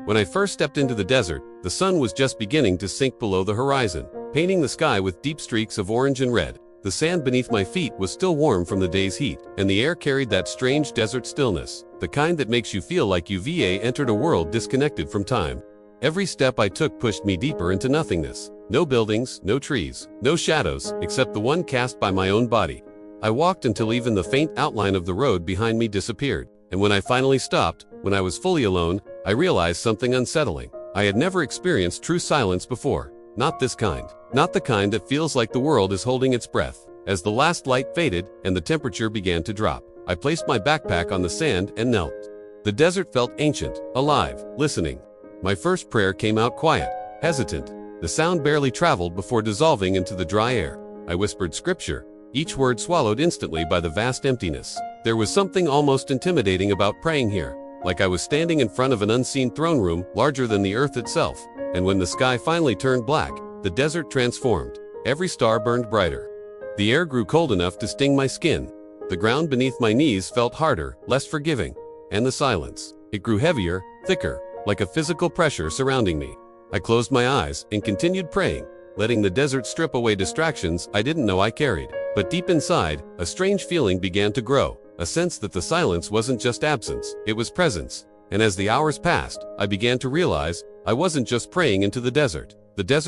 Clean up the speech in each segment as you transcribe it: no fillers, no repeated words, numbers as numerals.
When I first stepped into the desert, the sun was just beginning to sink below the horizon, painting the sky with deep streaks of orange and red. The sand beneath my feet was still warm from the day's heat, and the air carried that strange desert stillness, the kind that makes you feel like you've entered a world disconnected from time. Every step I took pushed me deeper into nothingness. No buildings, no trees, no shadows, except the one cast by my own body. I walked until even the faint outline of the road behind me disappeared, and when I finally stopped, when I was fully alone, I realized something unsettling. I had never experienced true silence before. Not this kind. Not the kind that feels like the world is holding its breath. As the last light faded and the temperature began to drop, I placed my backpack on the sand and knelt. The desert felt ancient, alive, listening. My first prayer came out quiet, hesitant. The sound barely traveled before dissolving into the dry air. I whispered scripture, each word swallowed instantly by the vast emptiness. There was something almost intimidating about praying here, like I was standing in front of an unseen throne room larger than the earth itself. And when the sky finally turned black, the desert transformed. Every star burned brighter. The air grew cold enough to sting my skin. The ground beneath my knees felt harder, less forgiving. And the silence. It grew heavier, thicker, like a physical pressure surrounding me. I closed my eyes and continued praying, letting the desert strip away distractions I didn't know I carried. But deep inside, a strange feeling began to grow, a sense that the silence wasn't just absence, it was presence. And as the hours passed, I began to realize I wasn't just praying into the desert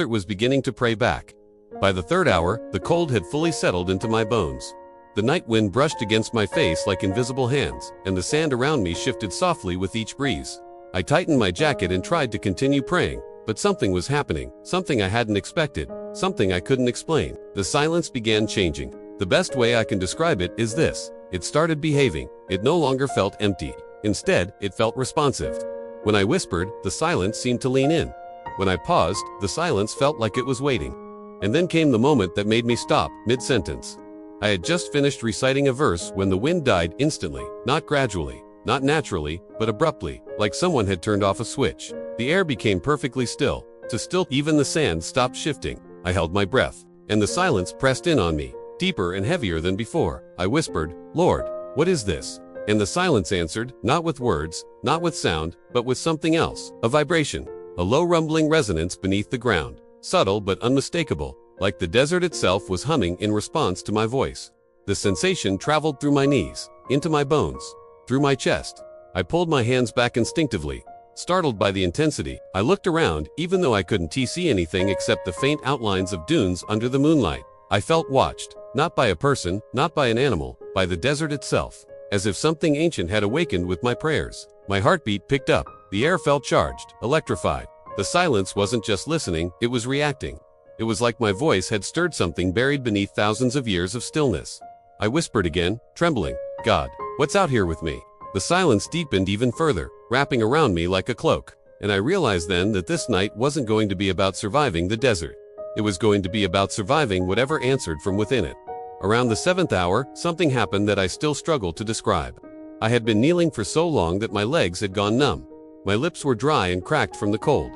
was beginning to pray back. By the third hour, the cold had fully settled into my bones. The night wind brushed against my face like invisible hands, and the sand around me shifted softly with each breeze. I tightened my jacket and tried to continue praying, but something was happening, something I hadn't expected, something I couldn't explain. The silence began changing. The best way I can describe it is this: it started behaving. It no longer felt empty. Instead, it felt responsive. When I whispered, the silence seemed to lean in. When I paused, the silence felt like it was waiting. And then came the moment that made me stop, mid-sentence. I had just finished reciting a verse when the wind died instantly, not gradually, not naturally, but abruptly, like someone had turned off a switch. The air became perfectly still, so still even the sand stopped shifting. I held my breath, and the silence pressed in on me, deeper and heavier than before. I whispered, "Lord, what is this?" And the silence answered, not with words, not with sound, but with something else, a vibration, a low rumbling resonance beneath the ground, subtle but unmistakable, like the desert itself was humming in response to my voice. The sensation traveled through my knees, into my bones, through my chest. I pulled my hands back instinctively. Startled by the intensity, I looked around, even though I couldn't see anything except the faint outlines of dunes under the moonlight. I felt watched, not by a person, not by an animal, by the desert itself. As if something ancient had awakened with my prayers. My heartbeat picked up. The air felt charged, electrified. The silence wasn't just listening, it was reacting. It was like my voice had stirred something buried beneath thousands of years of stillness. I whispered again, trembling, "God, what's out here with me?" The silence deepened even further, wrapping around me like a cloak. And I realized then that this night wasn't going to be about surviving the desert. It was going to be about surviving whatever answered from within it. Around the 7th hour, something happened that I still struggle to describe. I had been kneeling for so long that my legs had gone numb. My lips were dry and cracked from the cold.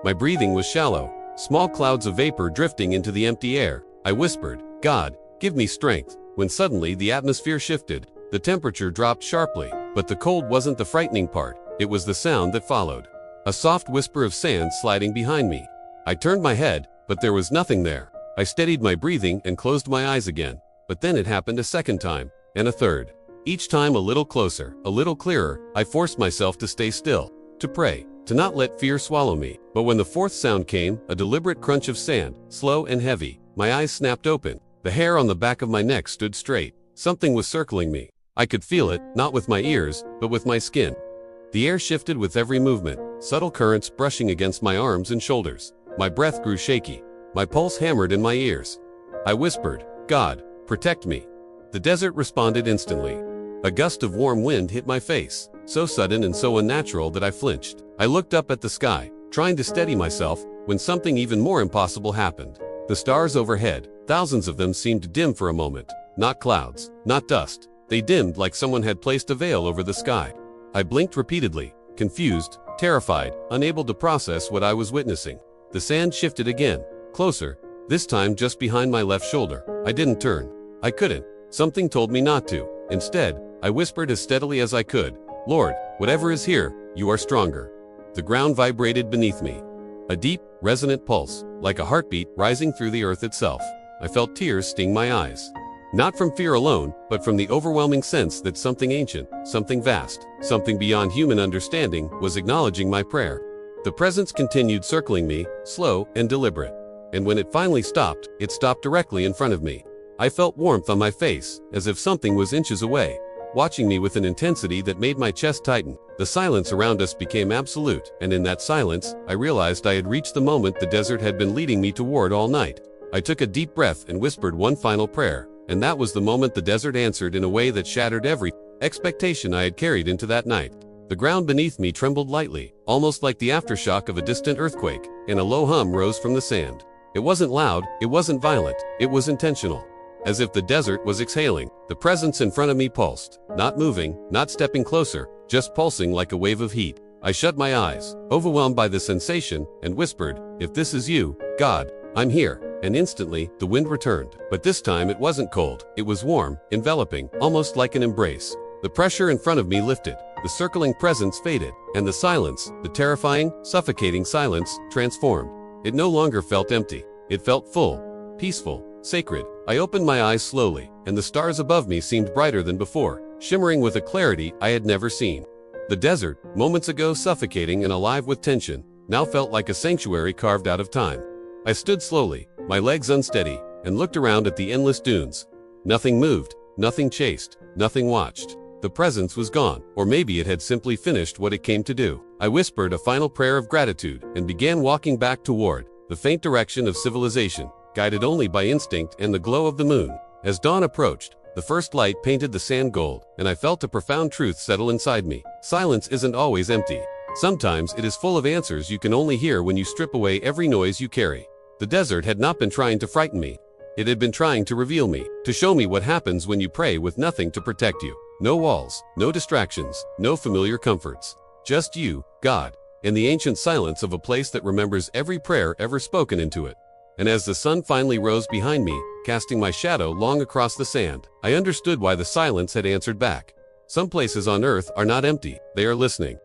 My breathing was shallow, small clouds of vapor drifting into the empty air. I whispered, "God, give me strength." When suddenly the atmosphere shifted. The temperature dropped sharply, but the cold wasn't the frightening part. It was the sound that followed. A soft whisper of sand sliding behind me. I turned my head, but there was nothing there. I steadied my breathing and closed my eyes again. But then it happened a second time, and a third. Each time a little closer, a little clearer. I forced myself to stay still, to pray, to not let fear swallow me. But when the fourth sound came, a deliberate crunch of sand, slow and heavy, my eyes snapped open. The hair on the back of my neck stood straight. Something was circling me. I could feel it, not with my ears, but with my skin. The air shifted with every movement, subtle currents brushing against my arms and shoulders. My breath grew shaky. My pulse hammered in my ears. I whispered, "God, protect me." The desert responded instantly. A gust of warm wind hit my face, so sudden and so unnatural that I flinched. I looked up at the sky, trying to steady myself, when something even more impossible happened. The stars overhead, thousands of them, seemed dim for a moment. Not clouds, not dust. They dimmed like someone had placed a veil over the sky. I blinked repeatedly, confused, terrified, unable to process what I was witnessing. The sand shifted again, closer, this time just behind my left shoulder. I didn't turn. I couldn't. Something told me not to. Instead, I whispered as steadily as I could, "Lord, whatever is here, you are stronger." The ground vibrated beneath me. A deep, resonant pulse, like a heartbeat rising through the earth itself. I felt tears sting my eyes. Not from fear alone, but from the overwhelming sense that something ancient, something vast, something beyond human understanding was acknowledging my prayer. The presence continued circling me, slow and deliberate. And when it finally stopped, it stopped directly in front of me. I felt warmth on my face, as if something was inches away, watching me with an intensity that made my chest tighten. The silence around us became absolute, and in that silence, I realized I had reached the moment the desert had been leading me toward all night. I took a deep breath and whispered one final prayer, and that was the moment the desert answered in a way that shattered every expectation I had carried into that night. The ground beneath me trembled lightly, almost like the aftershock of a distant earthquake, and a low hum rose from the sand. It wasn't loud, it wasn't violent, it was intentional. As if the desert was exhaling, the presence in front of me pulsed, not moving, not stepping closer, just pulsing like a wave of heat. I shut my eyes, overwhelmed by the sensation, and whispered, "If this is you, God, I'm here." And instantly, the wind returned. But this time it wasn't cold, it was warm, enveloping, almost like an embrace. The pressure in front of me lifted, the circling presence faded, and the silence, the terrifying, suffocating silence, transformed. It no longer felt empty. It felt full, peaceful, sacred. I opened my eyes slowly, and the stars above me seemed brighter than before, shimmering with a clarity I had never seen. The desert, moments ago suffocating and alive with tension, now felt like a sanctuary carved out of time. I stood slowly, my legs unsteady, and looked around at the endless dunes. Nothing moved, nothing chased, nothing watched. The presence was gone, or maybe it had simply finished what it came to do. I whispered a final prayer of gratitude and began walking back toward the faint direction of civilization, guided only by instinct and the glow of the moon. As dawn approached, the first light painted the sand gold, and I felt a profound truth settle inside me. Silence isn't always empty. Sometimes it is full of answers you can only hear when you strip away every noise you carry. The desert had not been trying to frighten me. It had been trying to reveal me, to show me what happens when you pray with nothing to protect you. No walls, no distractions, no familiar comforts. Just you, God, and the ancient silence of a place that remembers every prayer ever spoken into it. And as the sun finally rose behind me, casting my shadow long across the sand, I understood why the silence had answered back. Some places on earth are not empty, they are listening.